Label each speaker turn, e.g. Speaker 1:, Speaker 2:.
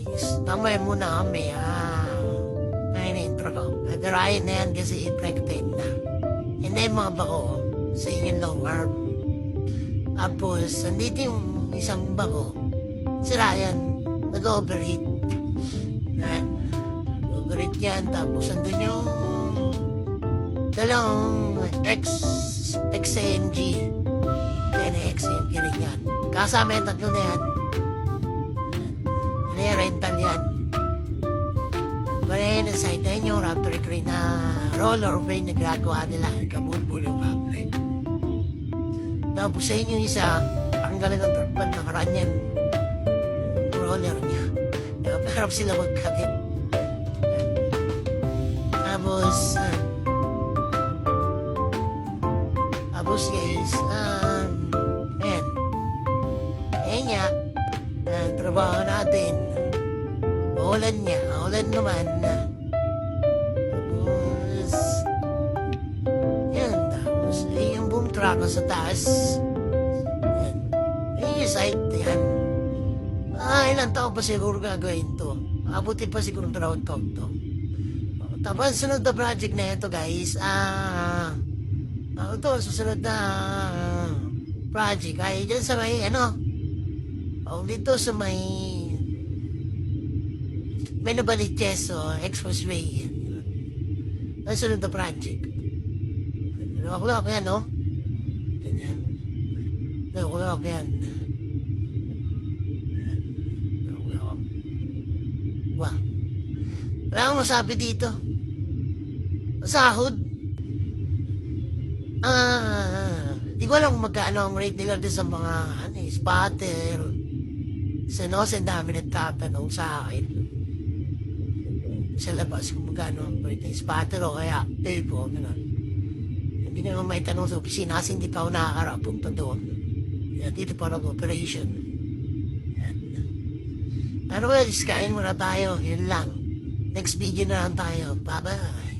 Speaker 1: guys. Tamay muna kami, ay na-intro ko. Nadarayan na yan kasi infected na. Hindi mga bako sa inyong long arm. Tapos, nandito yung isang bako. Si Ryan, nag-overheat. Overheat yan. Tapos, andun yung dalawang XCMG. Yan, XCMG rin yan. Kasama yung tatlo na yan. Ano yan, rental yan. Bale, na side na yung Raptor Crane na roller blade na ginagawa nila. Kabulbul yung public. Tapos sa inyo isa, ang galing ng truckman, nakaraan yan. Roller niya. Napaharap sila magkakit. Tapos guys, ayan. Ayan nga, trabaho natin. Maulan niya, maulan naman. Tapos yung boom truck sa taas. Ayan. Ayan yung site, yan. Ilang taon pa siguro gagawin to. Abutin pa siguro dalawang taon to. Tapos sunod na project na ito guys, ito susunod na project ay dyan sa may dito sa may Benobaliches Expressway. Ang sunod na project. 2 o'clock yan, no? Ganyan. 2 o'clock yan. Wow. Wala akong masabi dito. Sahod. Di ko alam kung magkano ang rate nila din sa mga spotter. Sa dami nagtatanong sa akin. Sa labas kung magkano ang rate ng spotter o kaya telco. Hindi naman may tanong sa opisina kasi hindi pa ako nakakarapunta doon. Dito pa lang operation. Pero well, kain muna tayo. Yun lang. Next video na lang tayo. Bye-bye.